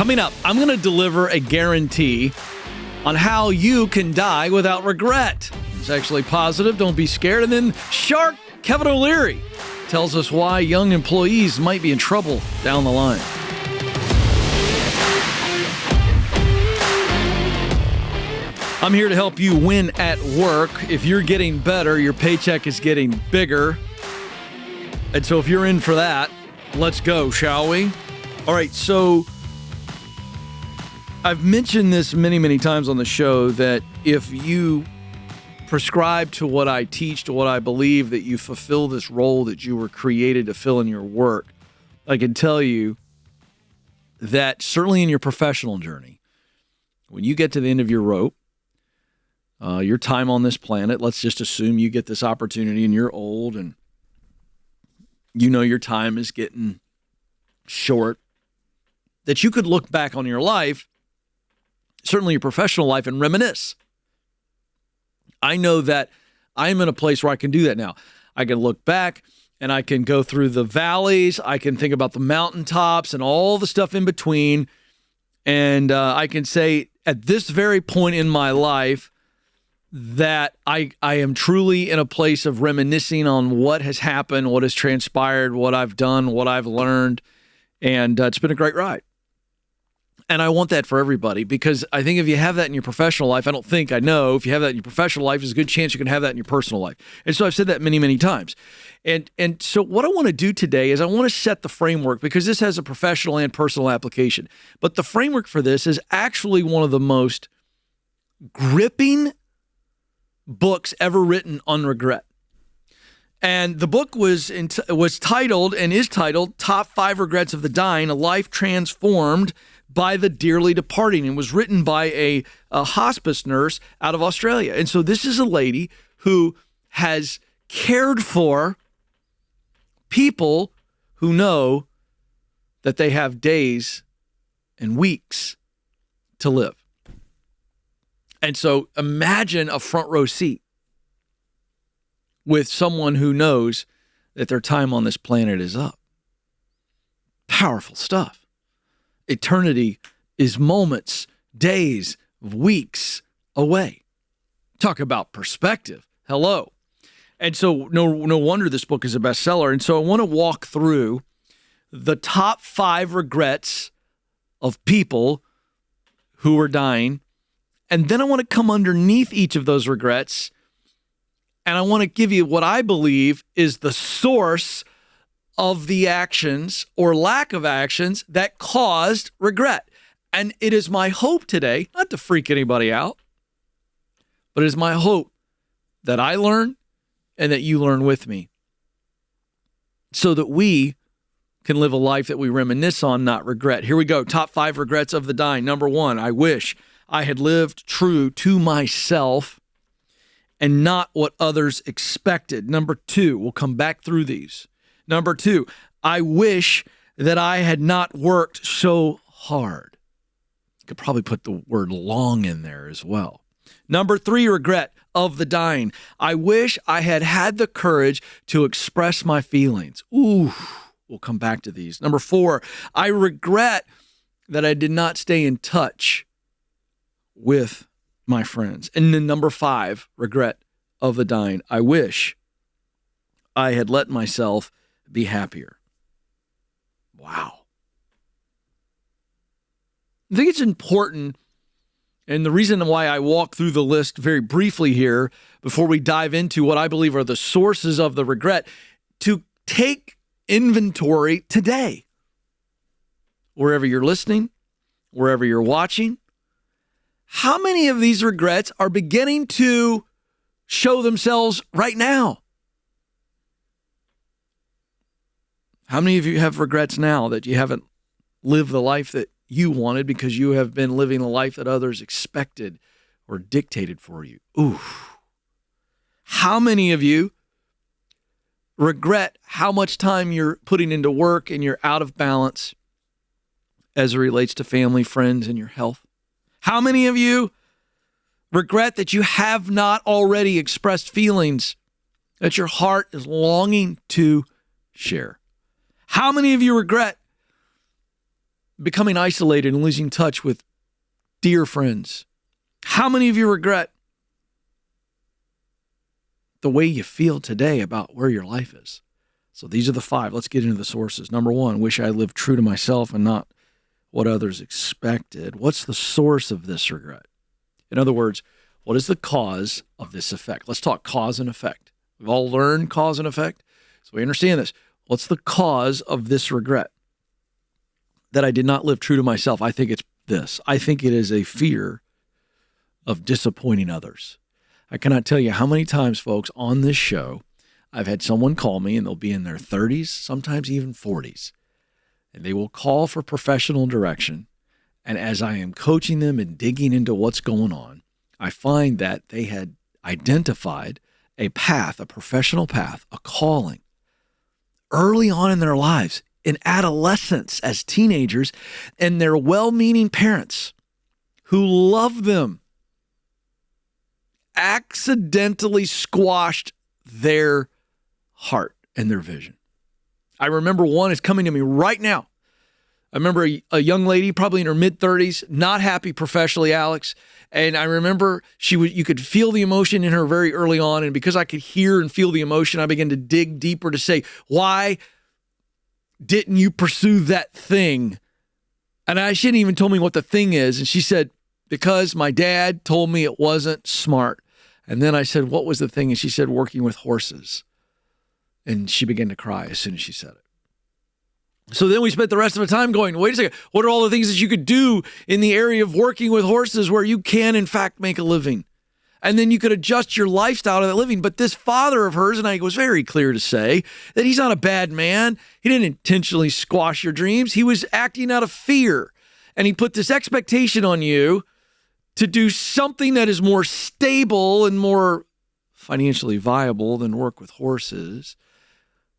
Coming up, I'm going to deliver a guarantee on how you can die without regret. It's actually positive. Don't be scared. And then Shark Kevin O'Leary tells us why young employees might be in trouble down the line. I'm here to help you win at work. If you're getting better, your paycheck is getting bigger. And so if you're in for that, let's go, shall we? All right, so I've mentioned this many, many times on the show that if you prescribe to what I teach, to what I believe, that you fulfill this role that you were created to fill in your work, I can tell you that certainly in your professional journey, when you get to the end of your rope, your time on this planet, let's just assume you get this opportunity and you're old and you know your time is getting short, that you could look back on your life, certainly your professional life, and reminisce. I know that I'm in a place where I can do that now. I can look back and I can go through the valleys. I can think about the mountaintops and all the stuff in between. And I can say at this very point in my life that I am truly in a place of reminiscing on what has happened, what has transpired, what I've done, what I've learned. And it's been a great ride. And I want that for everybody, because I think if you have that in your professional life, I know if you have that in your professional life, there's a good chance you can have that in your personal life. And so I've said that many, many times. And so what I want to do today is I want to set the framework, because this has a professional and personal application. But the framework for this is actually one of the most gripping books ever written on regret. And the book was titled and is titled Top 5 Regrets of the Dying, A Life Transformed by the Dearly Departing. It was written by a hospice nurse out of Australia. And so this is a lady who has cared for people who know that they have days and weeks to live. And so imagine a front row seat with someone who knows that their time on this planet is up. Powerful stuff. Eternity is moments, days, weeks away. Talk about perspective. Hello. And so no wonder this book is a bestseller. And so I want to walk through the top 5 regrets of people who are dying. And then I want to come underneath each of those regrets, and I want to give you what I believe is the source of the actions or lack of actions that caused regret. And it is my hope today, not to freak anybody out, but it is my hope that I learn and that you learn with me, so that we can live a life that we reminisce on, not regret. Here we go. Top 5 regrets of the dying. Number 1, I wish I had lived true to myself and not what others expected. Number 2, we'll come back through these. Number 2, I wish that I had not worked so hard. You could probably put the word long in there as well. Number 3, regret of the dying. I wish I had had the courage to express my feelings. Ooh, we'll come back to these. Number 4, I regret that I did not stay in touch with my friends. And then number 5, regret of the dying. I wish I had let myself be happier. Wow. I think it's important, and the reason why I walk through the list very briefly here before we dive into what I believe are the sources of the regret, to take inventory today. Wherever you're listening, wherever you're watching, how many of these regrets are beginning to show themselves right now? How many of you have regrets now that you haven't lived the life that you wanted because you have been living the life that others expected or dictated for you? Ooh. How many of you regret how much time you're putting into work and you're out of balance as it relates to family, friends, and your health? How many of you regret that you have not already expressed feelings that your heart is longing to share? How many of you regret becoming isolated and losing touch with dear friends? How many of you regret the way you feel today about where your life is? So these are the 5. Let's get into the sources. Number 1, wish I lived true to myself and not what others expected. What's the source of this regret? In other words, what is the cause of this effect? Let's talk cause and effect. We've all learned cause and effect, so we understand this. What's the cause of this regret? That I did not live true to myself. I think it's this. I think it is a fear of disappointing others. I cannot tell you how many times, folks, on this show, I've had someone call me, and they'll be in their 30s, sometimes even 40s, and they will call for professional direction. And as I am coaching them and digging into what's going on, I find that they had identified a path, a professional path, a calling early on in their lives, in adolescence, as teenagers, and their well-meaning parents who love them accidentally squashed their heart and their vision. I remember one is coming to me right now. I remember a young lady, probably in her mid-30s, not happy professionally, Alex. And I remember you could feel the emotion in her very early on. And because I could hear and feel the emotion, I began to dig deeper to say, why didn't you pursue that thing? And she hadn't even told me what the thing is. And she said, because my dad told me it wasn't smart. And then I said, what was the thing? And she said, working with horses. And she began to cry as soon as she said it. So then we spent the rest of the time going, wait a second, what are all the things that you could do in the area of working with horses where you can, in fact, make a living? And then you could adjust your lifestyle to that living. But this father of hers, and I was very clear to say that he's not a bad man. He didn't intentionally squash your dreams. He was acting out of fear. And he put this expectation on you to do something that is more stable and more financially viable than work with horses.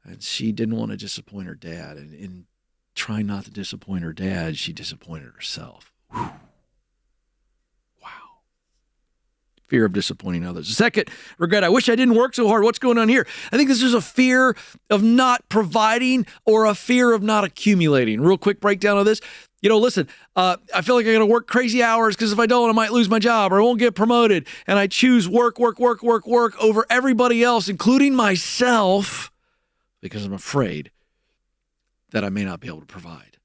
And she didn't want to disappoint her dad. And in trying not to disappoint her dad, she disappointed herself. Whew. Wow. Fear of disappointing others. The second regret, I wish I didn't work so hard. What's going on here? I think this is a fear of not providing or a fear of not accumulating. Real quick breakdown of this. Listen, I feel like I got to work crazy hours because if I don't, I might lose my job or I won't get promoted. And I choose work over everybody else, including myself, because I'm afraid that I may not be able to provide.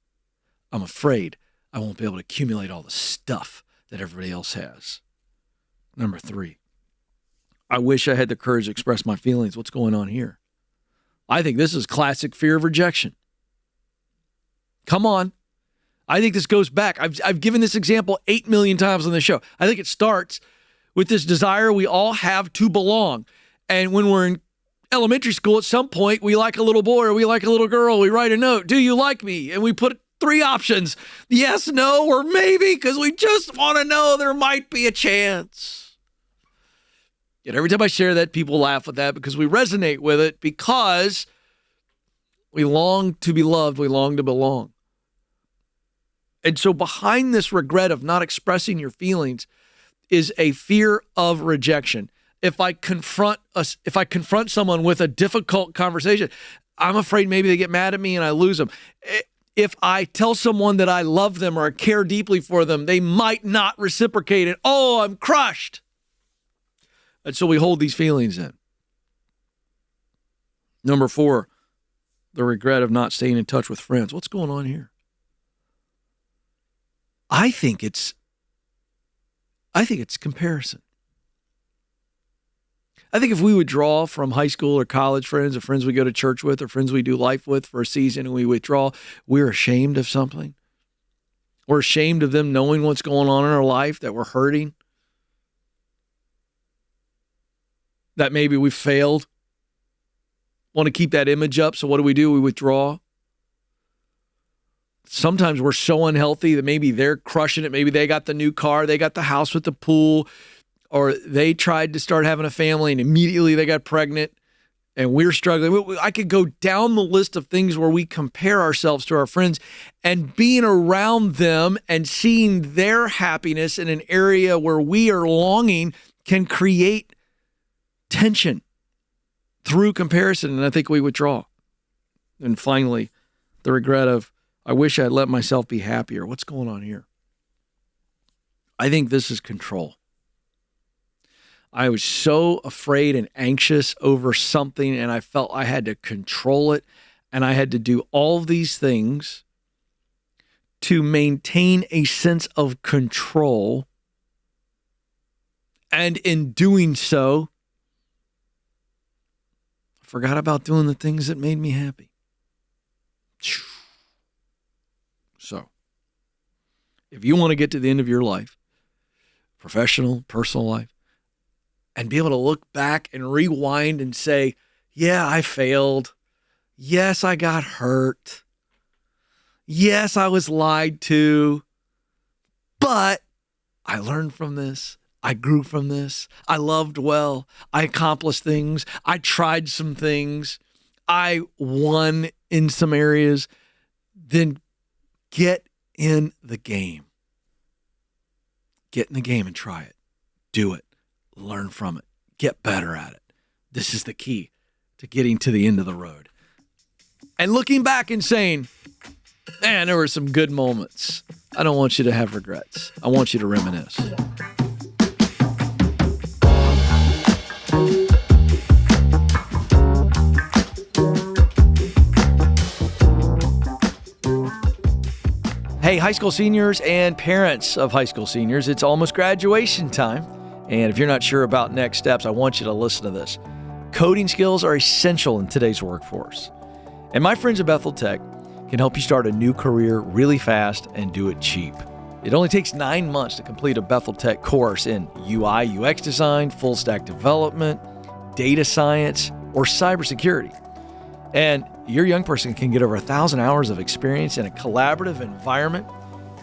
I'm afraid I won't be able to accumulate all the stuff that everybody else has. Number 3, I wish I had the courage to express my feelings. What's going on here? I think this is classic fear of rejection. Come on. I think this goes back. I've given this example 8 million times on the show. I think it starts with this desire we all have to belong. And when we're in elementary school, at some point, we like a little boy or we like a little girl. We write a note, do you like me? And we put 3 options, yes, no, or maybe, because we just want to know there might be a chance. Yet every time I share that, people laugh at that because we resonate with it because we long to be loved. We long to belong. And so behind this regret of not expressing your feelings is a fear of rejection. If I confront someone with a difficult conversation, I'm afraid maybe they get mad at me and I lose them. If I tell someone that I love them or I care deeply for them, they might not reciprocate it. Oh, I'm crushed. And so we hold these feelings in. Number 4, the regret of not staying in touch with friends. What's going on here? I think it's comparison. I think if we would draw from high school or college friends or friends we go to church with or friends we do life with for a season and we withdraw, we're ashamed of something. We're ashamed of them knowing what's going on in our life, that we're hurting, that maybe we failed. Want to keep that image up, so what do? We withdraw. Sometimes we're so unhealthy that maybe they're crushing it. Maybe they got the new car, they got the house with the pool, or they tried to start having a family and immediately they got pregnant and we're struggling. I could go down the list of things where we compare ourselves to our friends, and being around them and seeing their happiness in an area where we are longing can create tension through comparison. And I think we withdraw. And finally, the regret of I wish I'd let myself be happier. What's going on here? I think this is control. I was so afraid and anxious over something, and I felt I had to control it, and I had to do all of these things to maintain a sense of control. And in doing so, I forgot about doing the things that made me happy. So, if you want to get to the end of your life, professional, personal life, and be able to look back and rewind and say, yeah, I failed. Yes, I got hurt. Yes, I was lied to. But I learned from this. I grew from this. I loved well. I accomplished things. I tried some things. I won in some areas. Then get in the game. Get in the game and try it. Do it. Learn from it. Get better at it. This is the key to getting to the end of the road. And looking back and saying, man, there were some good moments. I don't want you to have regrets. I want you to reminisce. Hey, high school seniors and parents of high school seniors, it's almost graduation time. And if you're not sure about next steps, I want you to listen to this. Coding skills are essential in today's workforce. And my friends at Bethel Tech can help you start a new career really fast and do it cheap. It only takes 9 months to complete a Bethel Tech course in UI, UX design, full stack development, data science, or cybersecurity. And your young person can get over 1,000 hours of experience in a collaborative environment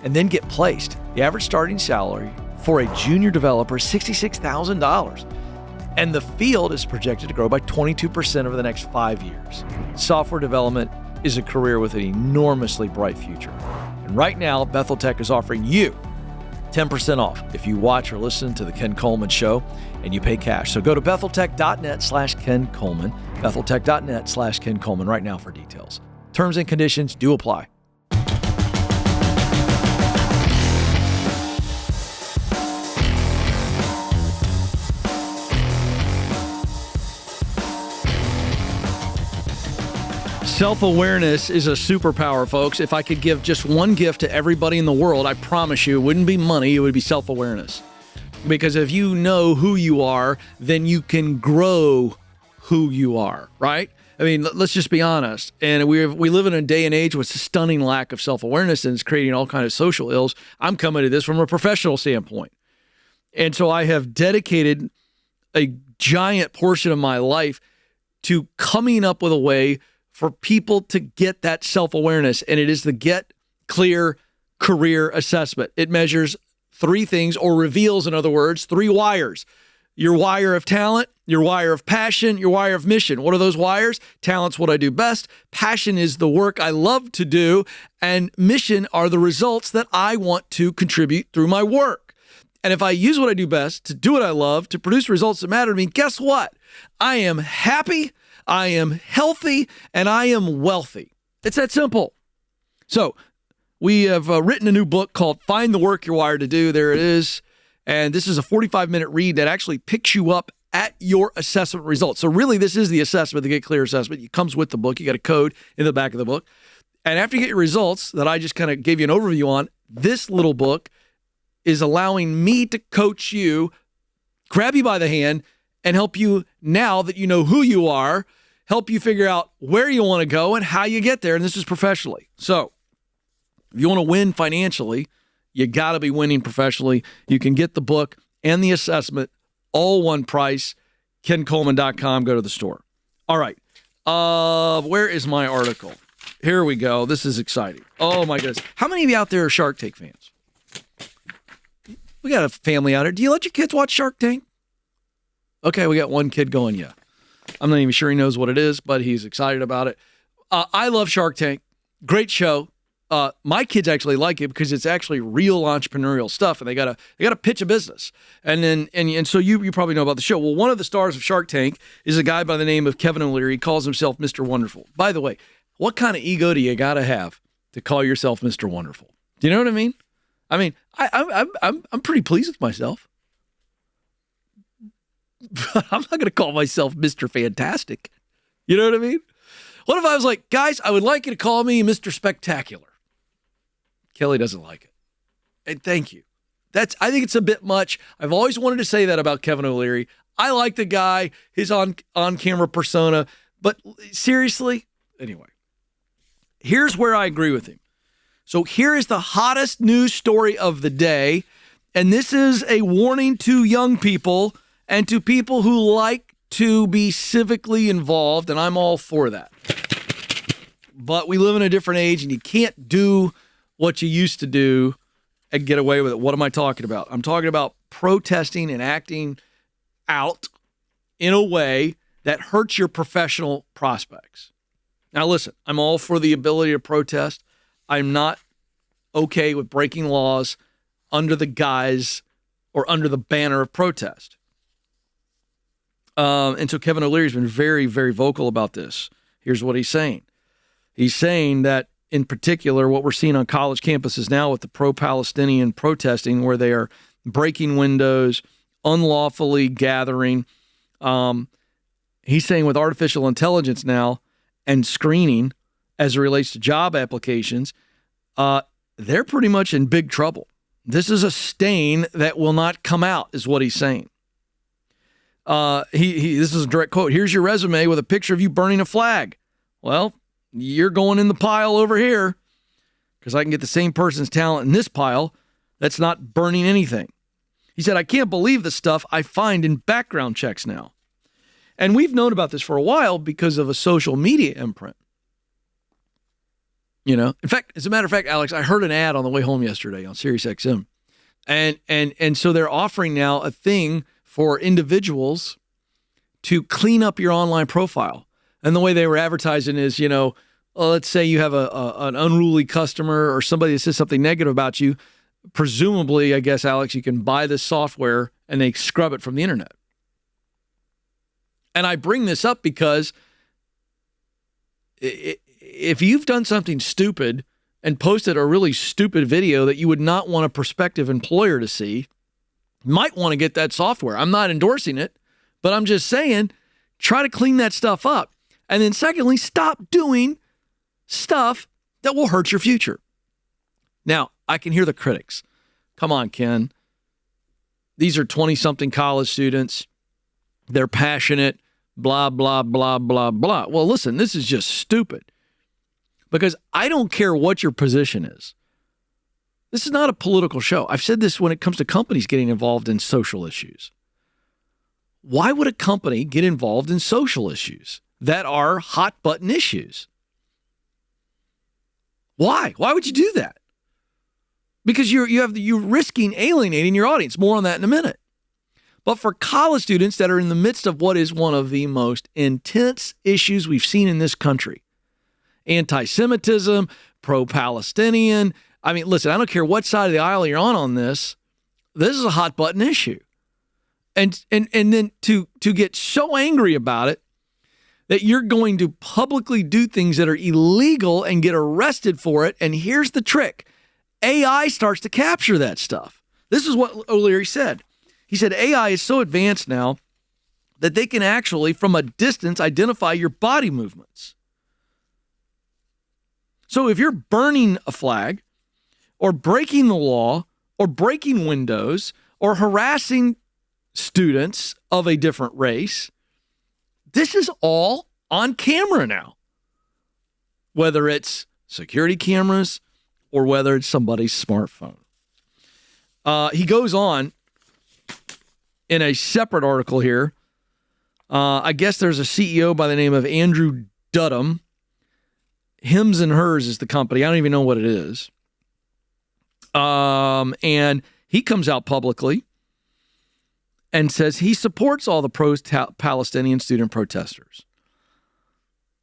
and then get placed. The average starting salary for a junior developer is $66,000. And the field is projected to grow by 22% over the next 5 years. Software development is a career with an enormously bright future. And right now, Bethel Tech is offering you 10% off if you watch or listen to the Ken Coleman Show and you pay cash. So go to betheltech.net/Ken Coleman, betheltech.net/Ken Coleman right now for details. Terms and conditions do apply. Self-awareness is a superpower, folks. If I could give just one gift to everybody in the world, I promise you it wouldn't be money, it would be self-awareness. Because if you know who you are, then you can grow who you are, right? I mean, let's just be honest. And we live in a day and age with a stunning lack of self-awareness, and it's creating all kinds of social ills. I'm coming to this from a professional standpoint. And so I have dedicated a giant portion of my life to coming up with a way for people to get that self-awareness, and it is the Get Clear Career Assessment. It measures 3 things, or reveals, in other words, 3 wires. Your wire of talent, your wire of passion, your wire of mission. What are those wires? Talent's what I do best. Passion is the work I love to do. And mission are the results that I want to contribute through my work. And if I use what I do best to do what I love, to produce results that matter to me, guess what? I am happy, I am healthy, and I am wealthy. It's that simple. So we have written a new book called Find the Work You're Wired to Do. There it is. And this is a 45-minute read that actually picks you up at your assessment results. So really, this is the assessment, the Get Clear assessment. It comes with the book. You got a code in the back of the book. And after you get your results that I just kind of gave you an overview on, this little book is allowing me to coach you, grab you by the hand, and help you, now that you know who you are, help you figure out where you want to go and how you get there. And this is professionally. So if you want to win financially, you got to be winning professionally. You can get the book and the assessment, all one price, kencoleman.com. Go to the store. All right. Where is my article? Here we go. This is exciting. Oh, my goodness. How many of you out there are Shark Tank fans? We got a family out there. Do you let your kids watch Shark Tank? Okay, we got one kid going, yeah. I'm not even sure he knows what it is, but he's excited about it. I love Shark Tank. Great show. My kids actually like it because it's actually real entrepreneurial stuff, and they gotta pitch a business. And so you probably know about the show. Well, one of the stars of Shark Tank is a guy by the name of Kevin O'Leary. He calls himself Mr. Wonderful. By the way, what kind of ego do you gotta have to call yourself Mr. Wonderful. Do you know what I mean? I mean, I'm pretty pleased with myself. But I'm not going to call myself Mr. Fantastic. You know what I mean? What if I was like, guys, I would like you to call me Mr. Spectacular? Kelly doesn't like it. And thank you. I think it's a bit much. I've always wanted to say that about Kevin O'Leary. I like the guy, his on-camera persona. But seriously, anyway, here's where I agree with him. So here is the hottest news story of the day. And this is a warning to young people and to people who like to be civically involved, and I'm all for that. But we live in a different age, and you can't do what you used to do and get away with it. What am I talking about? I'm talking about protesting and acting out in a way that hurts your professional prospects. Now, listen, I'm all for the ability to protest. I'm not okay with breaking laws under the guise or under the banner of protest. And so Kevin O'Leary's been very, very vocal about this. Here's what he's saying. He's saying that, in particular, what we're seeing on college campuses now with the pro-Palestinian protesting, where they are breaking windows, unlawfully gathering. He's saying with artificial intelligence now and screening as it relates to job applications, they're pretty much in big trouble. This is a stain that will not come out, is what he's saying. This is a direct quote. Here's your resume with a picture of you burning a flag. Well, you're going in the pile over here because I can get the same person's talent in this pile that's not burning anything. He said, I can't believe the stuff I find in background checks now. And we've known about this for a while because of a social media imprint. You know, in fact, as a matter of fact, Alex, I heard an ad on the way home yesterday on SiriusXM. And so they're offering now a thing for individuals to clean up your online profile. And the way they were advertising is, you know, let's say you have an unruly customer or somebody that says something negative about you. Presumably, I guess, Alex, you can buy this software and they scrub it from the internet. And I bring this up because if you've done something stupid and posted a really stupid video that you would not want a prospective employer to see, you might want to get that software. I'm not endorsing it, but I'm just saying, try to clean that stuff up. And then secondly, stop doing stuff that will hurt your future. Now, I can hear the critics. Come on, Ken. These are 20-something college students. They're passionate, blah, blah, blah, blah, blah. Well, listen, this is just stupid because I don't care what your position is. This is not a political show. I've said this when it comes to companies getting involved in social issues. Why would a company get involved in social issues that are hot button issues? Why? Why would you do that? Because you're risking alienating your audience. More on that in a minute. But for college students that are in the midst of what is one of the most intense issues we've seen in this country, anti-Semitism, pro-Palestinian. I mean, listen, I don't care what side of the aisle you're on this. This is a hot button issue. And then to get so angry about it that you're going to publicly do things that are illegal and get arrested for it. And here's the trick. AI starts to capture that stuff. This is what O'Leary said. He said AI is so advanced now that they can actually, from a distance, identify your body movements. So if you're burning a flag or breaking the law or breaking windows or harassing students of a different race, this is all on camera now. Whether it's security cameras or whether it's somebody's smartphone. He goes on in a separate article here. I guess there's a CEO by the name of Andrew Dudum. Hims and Hers is the company. I don't even know what it is. And he comes out publicly and says he supports all the pro-Palestinian student protesters.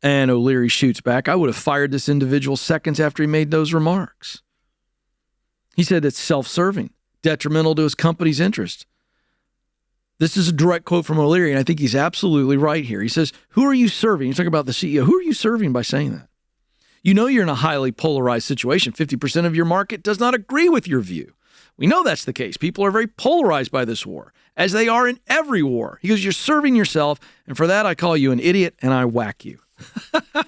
And O'Leary shoots back, I would have fired this individual seconds after he made those remarks. He said it's self-serving, detrimental to his company's interest. This is a direct quote from O'Leary, and I think he's absolutely right here. He says, who are you serving? He's talking about the CEO. Who are you serving by saying that? You know you're in a highly polarized situation. 50% of your market does not agree with your view. We know that's the case. People are very polarized by this war, as they are in every war. He goes, you're serving yourself, and for that I call you an idiot and I whack you. I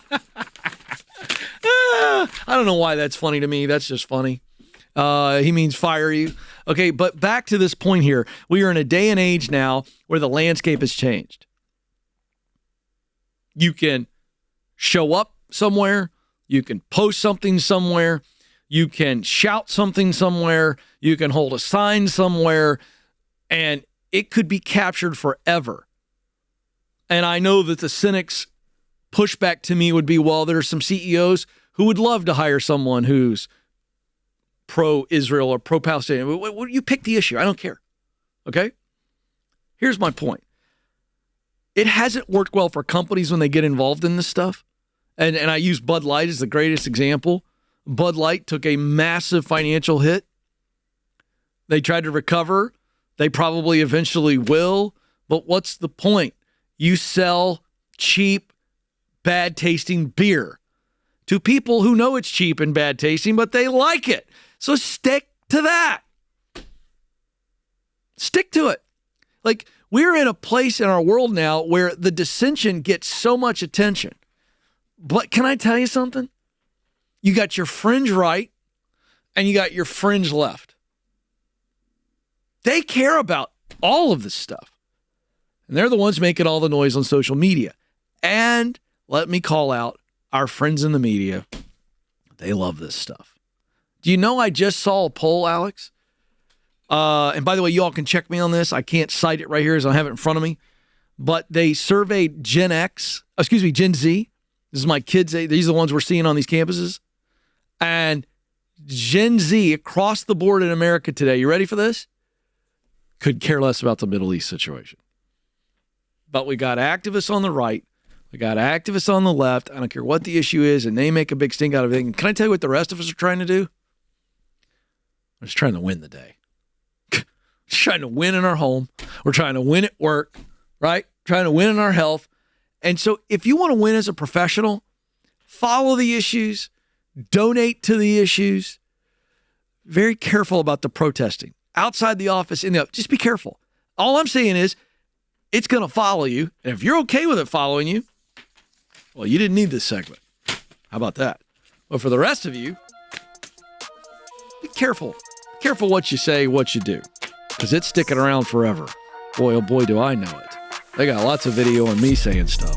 don't know why that's funny to me. That's just funny. He means fire you. Okay, but back to this point here. We are in a day and age now where the landscape has changed. You can show up somewhere. You can post something somewhere. You can shout something somewhere. You can hold a sign somewhere. And it could be captured forever. And I know that the cynics' pushback to me would be, well, there are some CEOs who would love to hire someone who's pro-Israel or pro-Palestinian. You pick the issue. I don't care. Okay? Here's my point. It hasn't worked well for companies when they get involved in this stuff. And I use Bud Light as the greatest example. Bud Light took a massive financial hit. They tried to recover. They probably eventually will. But what's the point? You sell cheap, bad-tasting beer to people who know it's cheap and bad-tasting, but they like it. So stick to that. Stick to it. Like, we're in a place in our world now where the dissension gets so much attention. But can I tell you something? You got your fringe right and you got your fringe left. They care about all of this stuff. And they're the ones making all the noise on social media. And let me call out our friends in the media. They love this stuff. Do you know I just saw a poll, Alex? And by the way, you all can check me on this. I can't cite it right here as I have it in front of me. But they surveyed Gen Z. This is my kids. These are the ones we're seeing on these campuses. And Gen Z across the board in America today, you ready for this? Could care less about the Middle East situation. But we got activists on the right. We got activists on the left. I don't care what the issue is, and they make a big stink out of it. And can I tell you what the rest of us are trying to do? We're just trying to win the day. Just trying to win in our home. We're trying to win at work, right? Trying to win in our health. And so if you want to win as a professional, follow the issues, donate to the issues. Very careful about the protesting. Outside the office, just be careful. All I'm saying is it's going to follow you. And if you're okay with it following you, well, you didn't need this segment. How about that? But for the rest of you, be careful. Be careful what you say, what you do, because it's sticking around forever. Boy, oh boy, do I know it. They got lots of video on me saying stuff.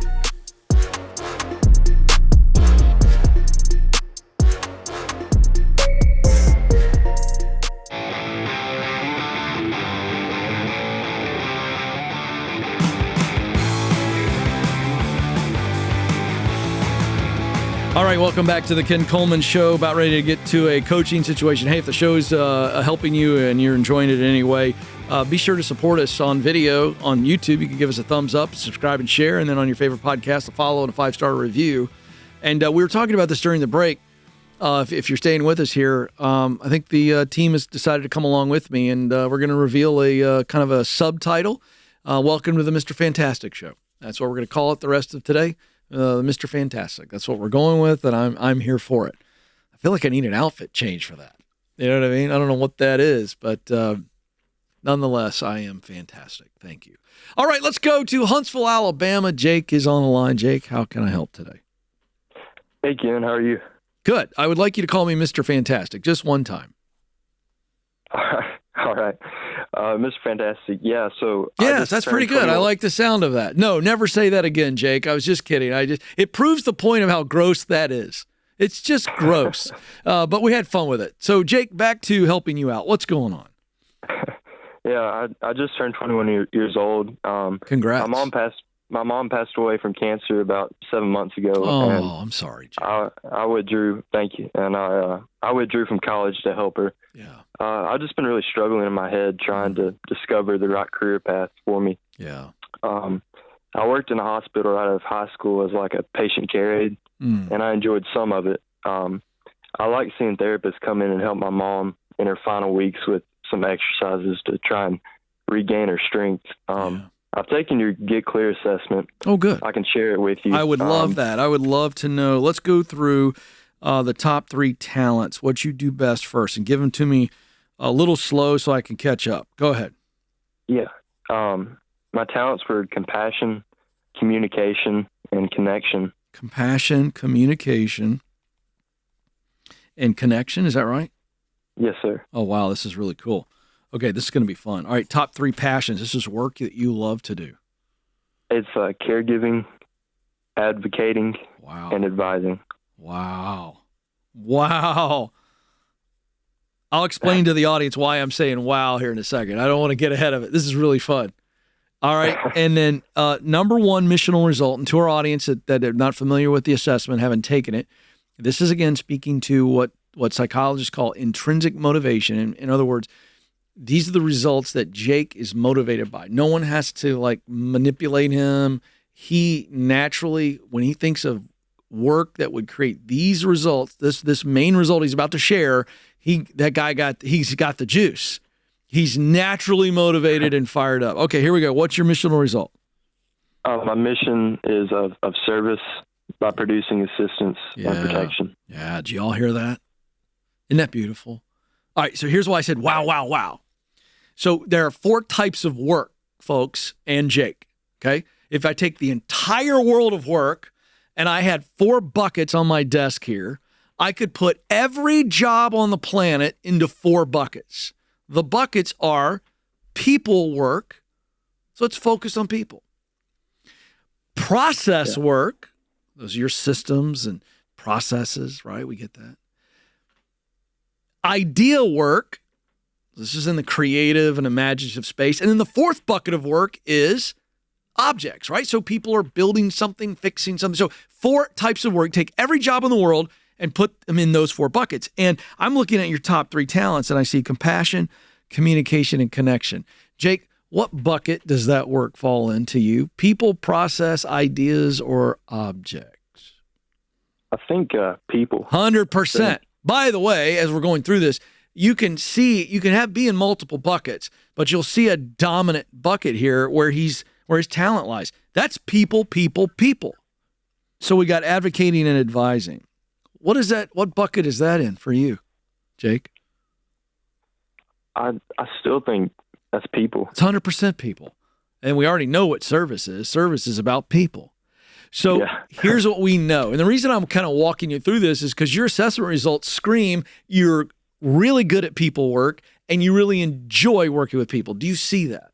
All right, welcome back to the Ken Coleman Show. About ready to get to a coaching situation. Hey, if the show's helping you and you're enjoying it in any way, be sure to support us on video on YouTube. You can give us a thumbs up, subscribe and share, and then on your favorite podcast, a follow and a 5-star review. And we were talking about this during the break. If you're staying with us here, I think the team has decided to come along with me, and we're going to reveal a kind of a subtitle. Welcome to the Mr. Fantastic Show. That's what we're going to call it the rest of today. Mr. Fantastic. That's what we're going with, and I'm here for it. I feel like I need an outfit change for that. You know what I mean? I don't know what that is, but nonetheless, I am fantastic. Thank you. All right, let's go to Huntsville, Alabama. Jake is on the line. Jake, how can I help today? Hey, Ken. How are you? Good. I would like you to call me Mr. Fantastic just one time. All right. Mr. Fantastic. Yeah. So yes, that's pretty good. I like the sound of that. No, never say that again, Jake. I was just kidding. It proves the point of how gross that is. It's just gross. But we had fun with it. So Jake, back to helping you out. What's going on? Yeah, I just turned 21 years old. Congrats. My mom passed away from cancer about 7 months ago. Oh, and I'm sorry, Jake. I withdrew. Thank you. And I withdrew from college to help her. Yeah. I've just been really struggling in my head trying to discover the right career path for me. Yeah. I worked in a hospital out of high school as like a patient care aide, and I enjoyed some of it. I like seeing therapists come in and help my mom in her final weeks with some exercises to try and regain her strength. I've taken your Get Clear assessment. Oh, good. I can share it with you. I would love that. I would love to know. Let's go through the top 3 talents, what you do best first, and give them to me a little slow so I can catch up. Go ahead. Yeah. My talents were compassion, communication, and connection. Compassion, communication, and connection. Is that right? Yes, sir. Oh, wow. This is really cool. Okay, this is going to be fun. All right, top 3 passions. This is work that you love to do. It's caregiving, advocating, Wow. and advising. Wow. I'll explain to the audience why I'm saying wow here in a second. I don't want to get ahead of it. This is really fun. All right. And then number 1 missional result, and to our audience that are not familiar with the assessment, haven't taken it, this is, again, speaking to what psychologists call intrinsic motivation. In other words, these are the results that Jake is motivated by. No one has to manipulate him. He naturally, when he thinks of work that would create these results, this main result he's about to share, he's got the juice. He's naturally motivated and fired up. Okay, here we go. What's your missional result? My mission is of service by producing assistance and protection. Yeah, did you all hear that? Isn't that beautiful? All right, so here's why I said wow. So there are 4 types of work, folks, and Jake, okay? If I take the entire world of work and I had 4 buckets on my desk here, I could put every job on the planet into 4 buckets. The buckets are people work, so let's focus on people. Process work, those are your systems and processes, right? We get that. Idea work, this is in the creative and imaginative space. And then the 4th bucket of work is objects, right? So people are building something, fixing something. So 4 types of work. Take every job in the world and put them in those 4 buckets. And I'm looking at your top 3 talents, and I see compassion, communication, and connection. Jake, what bucket does that work fall into you? People, process, ideas, or objects? I think people. 100%. By the way, as we're going through this, you can be in multiple buckets, but you'll see a dominant bucket here where his talent lies. That's people. So we got advocating and advising. What is that? What bucket is that in for you, Jake? I still think that's people. It's 100% people. And we already know what service is. Service is about people. So here's what we know. And the reason I'm kind of walking you through this is because your assessment results scream you're really good at people work and you really enjoy working with people. Do you see that?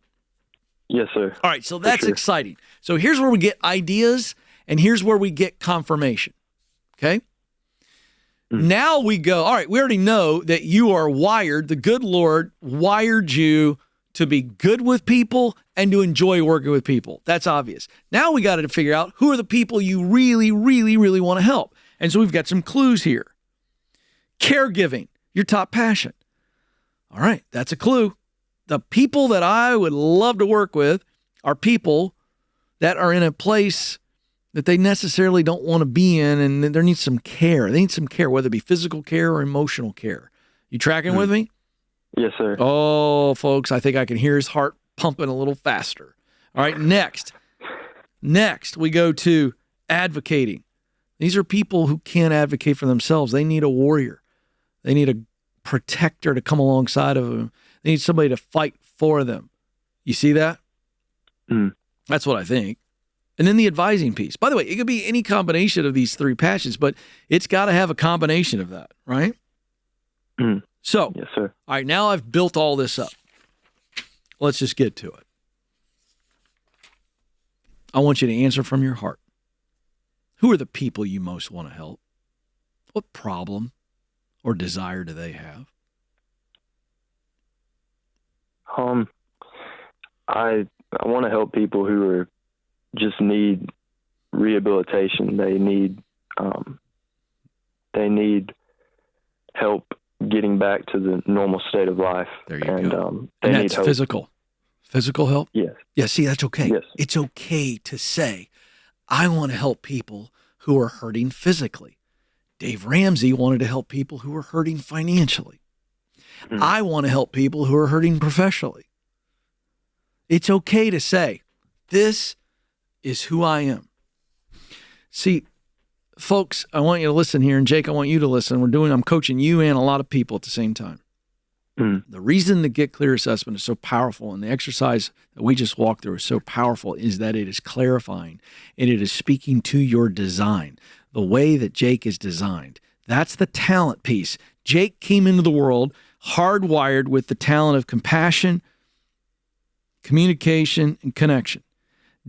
Yes, sir. All right, so that's exciting. So here's where we get ideas and here's where we get confirmation. Okay? Mm-hmm. Now we go, all right, we already know that you are wired, the good Lord wired you to be good with people and to enjoy working with people. That's obvious. Now we got to figure out who are the people you really, really, really want to help. And so we've got some clues here. Caregiving, your top passion. All right, that's a clue. The people that I would love to work with are people that are in a place that they necessarily don't want to be in, and there needs some care. They need some care, whether it be physical care or emotional care. You tracking with me? Yes, sir. Oh, folks, I think I can hear his heart pumping a little faster. All right, next we go to advocating. These are people who can't advocate for themselves. They need a warrior. They need a protector to come alongside of them. They need somebody to fight for them. You see that? That's what I think. And then the advising piece. By the way, it could be any combination of these 3 passions, but it's got to have a combination of that, right? So, yes, sir. All right, now I've built all this up. Let's just get to it. I want you to answer from your heart. Who are the people you most want to help? What problem or desire do they have? I want to help people who are just need rehabilitation. They need help getting back to the normal state of life. There you go. They and need that's hope. Physical help? Yes. Yeah, see, that's okay. Yes. It's okay to say, I want to help people who are hurting physically. Dave Ramsey wanted to help people who are hurting financially. I want to help people who are hurting professionally. It's okay to say, this is who I am. See, folks, I want you to listen here, and Jake, I want you to listen. I'm coaching you and a lot of people at the same time. The reason the Get Clear assessment is so powerful and the exercise that we just walked through is so powerful is that it is clarifying and it is speaking to your design, the way that Jake is designed. That's the talent piece. Jake came into the world hardwired with the talent of compassion, communication, and connection.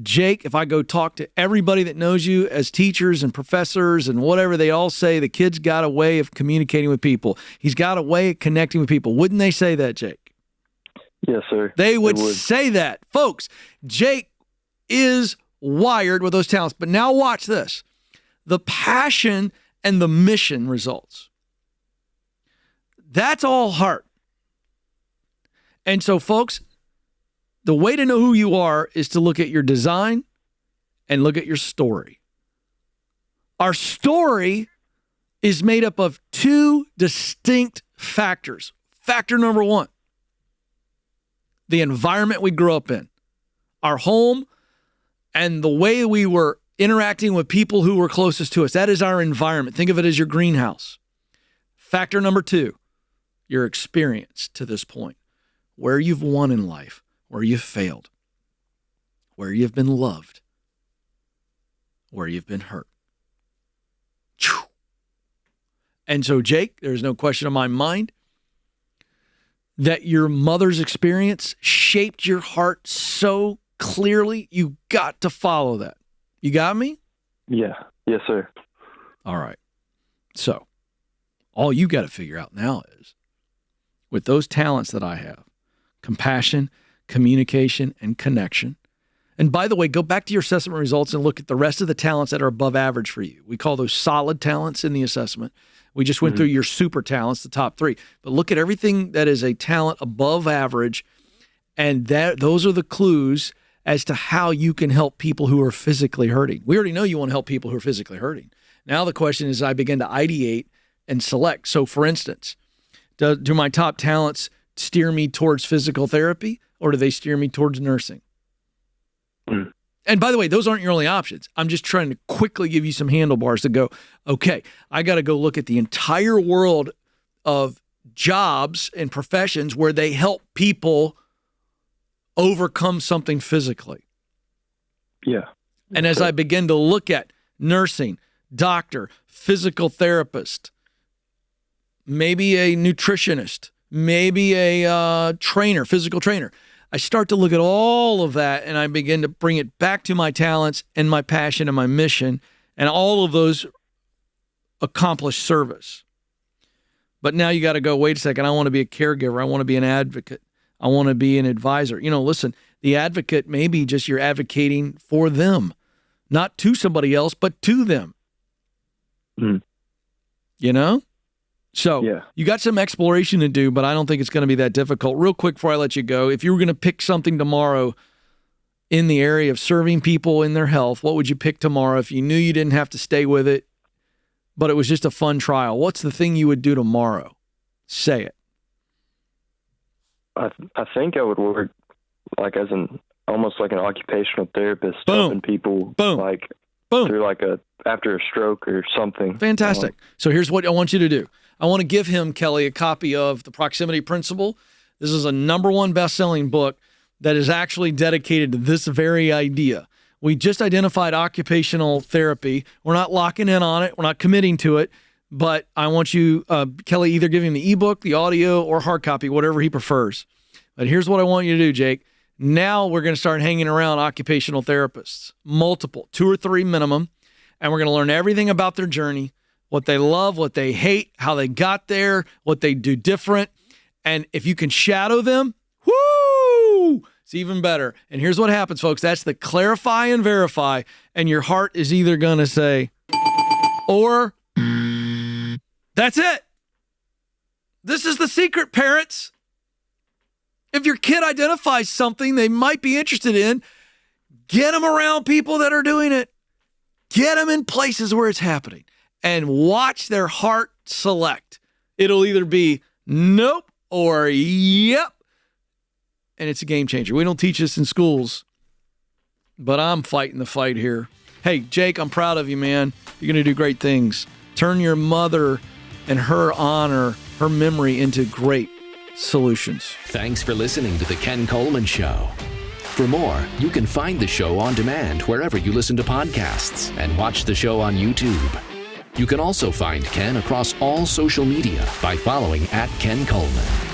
Jake, if I go talk to everybody that knows you as teachers and professors and whatever, they all say the kid's got a way of communicating with people. He's got a way of connecting with people. Wouldn't they say that, Jake? Yes, sir. They would say that. Folks, Jake is wired with those talents. But now watch this. The passion and the mission results. That's all heart. And so, folks, the way to know who you are is to look at your design and look at your story. Our story is made up of two distinct factors. Factor number one, the environment we grew up in, our home, and the way we were interacting with people who were closest to us. That is our environment. Think of it as your greenhouse. Factor number two, your experience to this point, where you've won in life, where you've failed, where you've been loved, where you've been hurt. And so, Jake, there's no question in my mind that your mother's experience shaped your heart so clearly, you got to follow that. You got me? Yeah. Yes, sir. All right. So, all you got to figure out now is, with those talents that I have, compassion, communication, and connection. And by the way, go back to your assessment results and look at the rest of the talents that are above average for you. We call those solid talents in the assessment. We just went through your super talents, the top three. But look at everything that is a talent above average, and those are the clues as to how you can help people who are physically hurting. We already know you want to help people who are physically hurting. Now the question is, I begin to ideate and select. So for instance, do my top talents steer me towards physical therapy, or do they steer me towards nursing? And by the way, those aren't your only options. I'm just trying to quickly give you some handlebars to go, okay, I got to go look at the entire world of jobs and professions where they help people overcome something physically. Yeah. And as I begin to look at nursing, doctor, physical therapist, maybe a nutritionist, maybe a trainer, physical trainer, I start to look at all of that and I begin to bring it back to my talents and my passion and my mission, and all of those accomplish service. But now you got to go, wait a second, I want to be a caregiver. I want to be an advocate. I want to be an advisor. You know, listen, the advocate may be just you're advocating for them, not to somebody else, but to them. You know? So you got some exploration to do, but I don't think it's going to be that difficult. Real quick before I let you go, if you were going to pick something tomorrow in the area of serving people in their health, what would you pick tomorrow if you knew you didn't have to stay with it, but it was just a fun trial? What's the thing you would do tomorrow? Say it. I think I would work like almost like an occupational therapist, helping people like through after a stroke or something. Fantastic. So here's what I want you to do. I want to give him, Kelly, a copy of The Proximity Principle. This is a #1 best-selling book that is actually dedicated to this very idea. We just identified occupational therapy. We're not locking in on it. We're not committing to it. But I want you, Kelly, either give him the ebook, the audio, or hard copy, whatever he prefers. But here's what I want you to do, Jake. Now we're going to start hanging around occupational therapists, multiple, 2 or 3 minimum, and we're going to learn everything about their journey, what they love, what they hate, how they got there, what they do different. And if you can shadow them, whoo, it's even better. And here's what happens, folks. That's the clarify and verify. And your heart is either going to say, or that's it. This is the secret, parents. If your kid identifies something they might be interested in, get them around people that are doing it. Get them in places where it's happening and watch their heart select. It'll either be nope or yep. And it's a game changer. We don't teach this in schools, but I'm fighting the fight here. Hey, Jake, I'm proud of you, man. You're going to do great things. Turn your mother and her honor, her memory into great solutions. Thanks for listening to The Ken Coleman Show. For more, you can find the show on demand wherever you listen to podcasts and watch the show on YouTube. You can also find Ken across all social media by following @Ken Coleman.